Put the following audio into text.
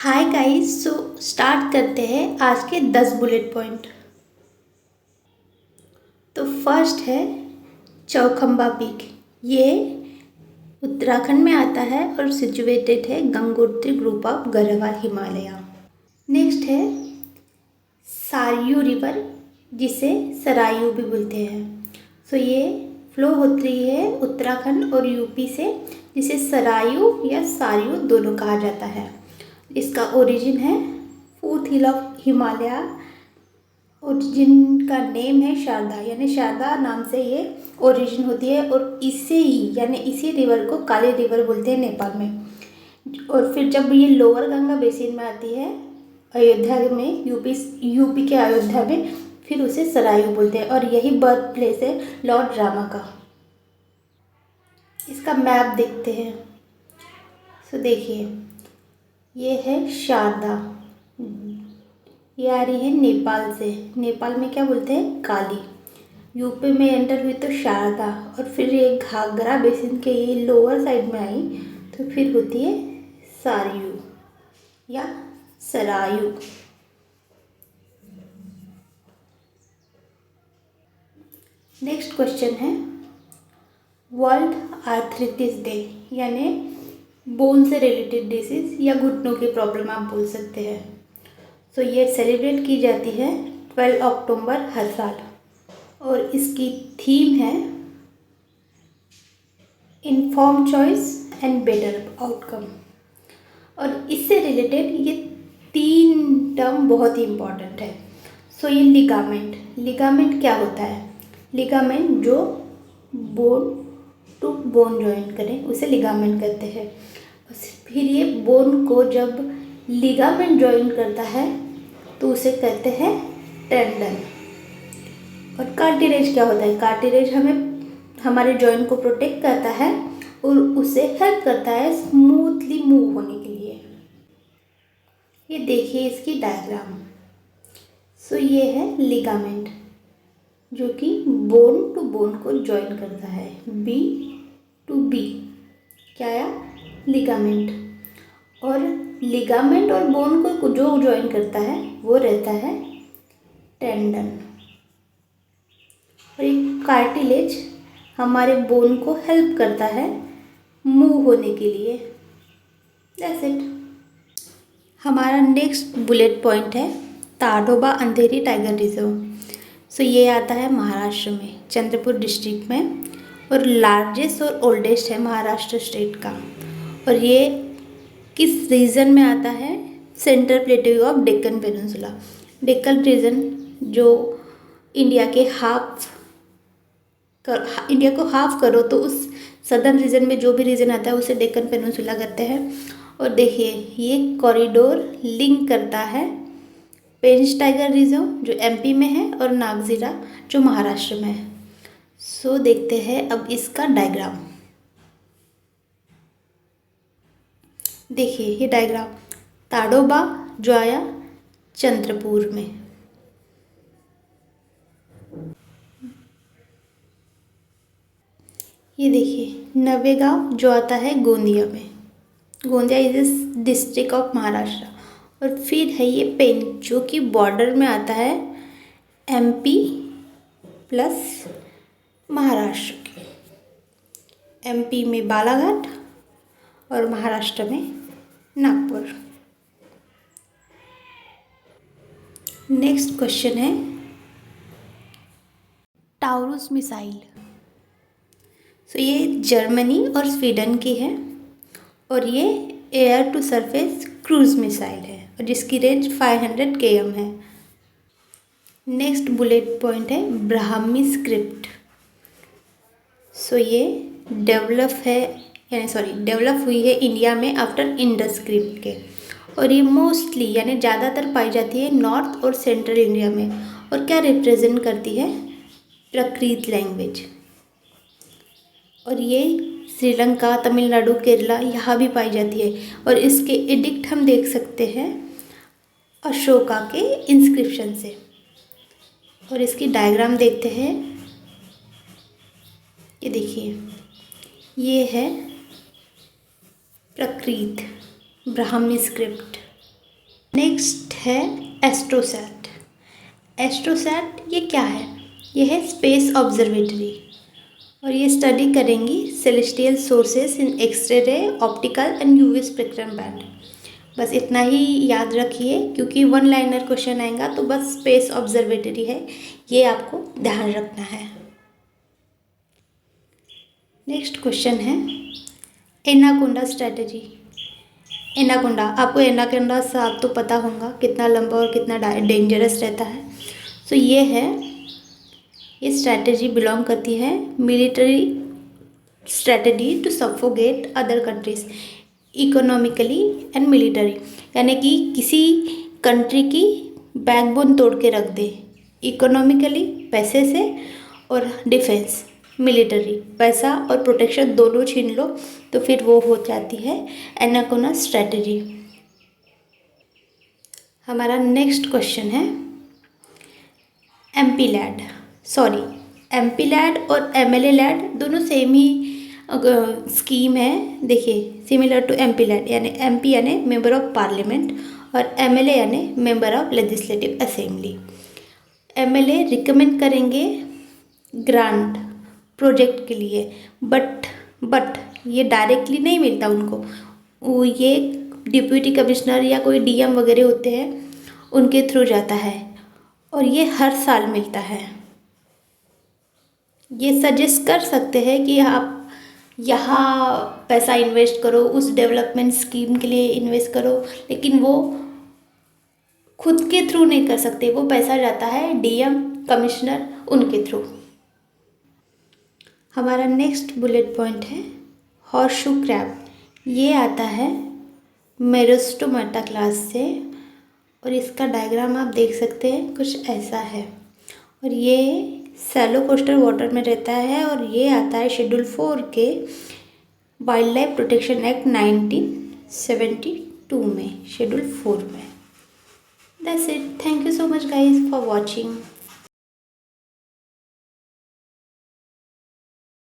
Hi guys, so start करते हैं आज के 10 बुलेट पॉइंट। तो फर्स्ट है चौखंबा पीक। ये उत्तराखंड में आता है और सिचुएटेड है Gangotri group of Garhwal Himalaya. Next है सारयू रिवर, जिसे सरायू भी बोलते हैं। सो ये फ्लो होती है उत्तराखंड और यूपी से, जिसे सरायू या सारयू दोनों कहा जाता है। इसका ओरिजिन है fourth hill of Himalaya, origin का नेम है शारदा, यानी शारदा नाम से ये ओरिजिन होती है। और इसे ही यानी इसी रिवर को काली रिवर बोलते हैं नेपाल में। और फिर जब ये लोअर गंगा बेसिन में आती है अयोध्या में, यूपी के अयोध्या में, फिर उसे सरायू बोलते हैं। और यही बर्थ प्लेस है लॉर्ड रामा का। इसका मैप देखते हैं। सो देखिए, ये है शारदा, ये आ रही है नेपाल से। नेपाल में क्या बोलते हैं? काली। यूपी में एंटर हुई तो शारदा, और फिर ये घाघरा बेसिन के ये लोअर साइड में आई तो फिर होती है सारयू या सरायू। नेक्स्ट क्वेश्चन है वर्ल्ड आर्थराइटिस डे, यानी बोन से रिलेटेड डिसीज या घुटनों की प्रॉब्लम आप बोल सकते हैं। सो ये सेलिब्रेट की जाती है 12 अक्टूबर हर साल, और इसकी थीम है inform choice and better outcome. और इससे रिलेटेड ये 3 टर्म बहुत ही इम्पॉर्टेंट है। सो ये लिगामेंट क्या होता है? लिगामेंट जो बोन टू बोन जॉइन करें उसे लिगामेंट कहते हैं। फिर ये बोन को जब लिगामेंट जॉइन करता है तो उसे कहते हैं टेंडन। और कार्टिलेज क्या होता है? कार्टिलेज हमारे जॉइंट को प्रोटेक्ट करता है और उसे हेल्प करता है स्मूथली मूव होने के लिए। ये देखिए इसकी डायग्राम। सो ये है लिगामेंट जो कि बोन टू बोन को जॉइन करता है, बी टू बी। क्या आया? लिगामेंट। और लिगामेंट और बोन को जो जॉइन करता है वो रहता है टेंडन। और एक कार्टिलेज हमारे बोन को हेल्प करता है मूव होने के लिए। That's it. हमारा नेक्स्ट बुलेट पॉइंट है ताडोबा अंधेरी टाइगर रिजर्व। सो ये आता है महाराष्ट्र में, चंद्रपुर डिस्ट्रिक्ट में, और लार्जेस्ट और ओल्डेस्ट है महाराष्ट्र स्टेट का। और ये किस रीजन में आता है? Central plateau of Deccan peninsula. Deccan region जो इंडिया को हाफ करो तो उस सदर्न रीजन में जो भी रीजन आता है उसे डेक्कन पेनिनसुला कहते हैं। और देखिए ये कॉरिडोर लिंक करता है पेंच टाइगर रिजर्व जो एमपी में है और नागजीरा जो महाराष्ट्र में है। सो देखते हैं अब इसका डायग्राम। देखिए ये डायग्राम, ताडोबा जो आया चंद्रपुर में, ये देखिए नवेगांव जो आता है गोंदिया में। Gondia is district of Maharashtra. और फिर है ये पेंच जो कि बॉर्डर में आता है एमपी प्लस महाराष्ट्र के। एमपी में बालाघाट और महाराष्ट्र में नागपुर। नेक्स्ट क्वेश्चन है टाउरूस मिसाइल। सो ये जर्मनी और स्वीडन की है और ये air to surface cruise missile है और जिसकी रेंज 500 km है। नेक्स्ट बुलेट पॉइंट है ब्राह्मी स्क्रिप्ट। सो ये डेवलप हुई है इंडिया में आफ्टर इंडस स्क्रिप्ट के। और ये मोस्टली यानी ज़्यादातर पाई जाती है नॉर्थ और सेंट्रल इंडिया में। और क्या रिप्रेजेंट करती है? प्राकृत लैंग्वेज। और ये श्रीलंका, तमिलनाडु, केरला यहाँ भी पाई जाती है। और इसके एडिक्ट हम देख सकते हैं अशोका के इंस्क्रिप्शन से। और इसकी डायग्राम देखते हैं। ये देखिए ये है प्राकृत ब्राह्मी स्क्रिप्ट। नेक्स्ट है एस्ट्रोसैट। एस्ट्रोसैट ये क्या है? ये है स्पेस ऑब्जर्वेटरी और ये स्टडी करेंगी celestial sources in x-ray, optical and UV spectrum band. बस इतना ही याद रखिए क्योंकि वन लाइनर क्वेश्चन आएगा तो बस स्पेस ऑब्जर्वेटरी है, ये आपको ध्यान रखना है। नेक्स्ट क्वेश्चन है एनाकोंडा स्ट्रैटेजी। एनाकोंडा, आपको एनाकोंडा सांप तो पता होगा कितना लंबा और कितना डेंजरस रहता है। सो ये स्ट्रैटेजी बिलोंग करती है military strategy to suffocate other countries economically and military, यानी कि किसी कंट्री की बैकबोन तोड़ के रख दे, इकोनॉमिकली पैसे से और डिफेंस मिलिट्री पैसा और प्रोटेक्शन दोनों छीन लो तो फिर वो हो जाती है एनाकोंडा स्ट्रैटेजी। हमारा नेक्स्ट क्वेश्चन है एमपी लैड और एमएलए लैड दोनों सेम ही स्कीम है। देखिए सिमिलर टू एमपी लैड, यानी एमपी यानी मेंबर ऑफ पार्लियामेंट और एमएलए यानी member of legislative assembly. MLA recommend करेंगे ग्रांट प्रोजेक्ट के लिए, बट ये डायरेक्टली नहीं मिलता उनको, वो ये डिप्यूटी कमिश्नर या कोई डीएम वगैरह होते हैं उनके थ्रू जाता है और ये हर साल मिलता है। ये सजेस्ट कर सकते हैं कि आप यहाँ पैसा इन्वेस्ट करो, उस डेवलपमेंट स्कीम के लिए इन्वेस्ट करो, लेकिन वो खुद के थ्रू नहीं कर सकते, वो पैसा जाता है डीएम कमिश्नर उनके थ्रू। हमारा नेक्स्ट बुलेट पॉइंट है हॉर्सशू क्रैब। ये आता है मेरिस्टेमेटा क्लास से और इसका डायग्राम आप देख सकते हैं, कुछ ऐसा है और ये सैलो कोस्टल वाटर में रहता है और ये आता है शेड्यूल 4 के वाइल्ड लाइफ प्रोटेक्शन एक्ट 1972 में, शेड्यूल 4 में। That's it. Thank you so much guys for watching.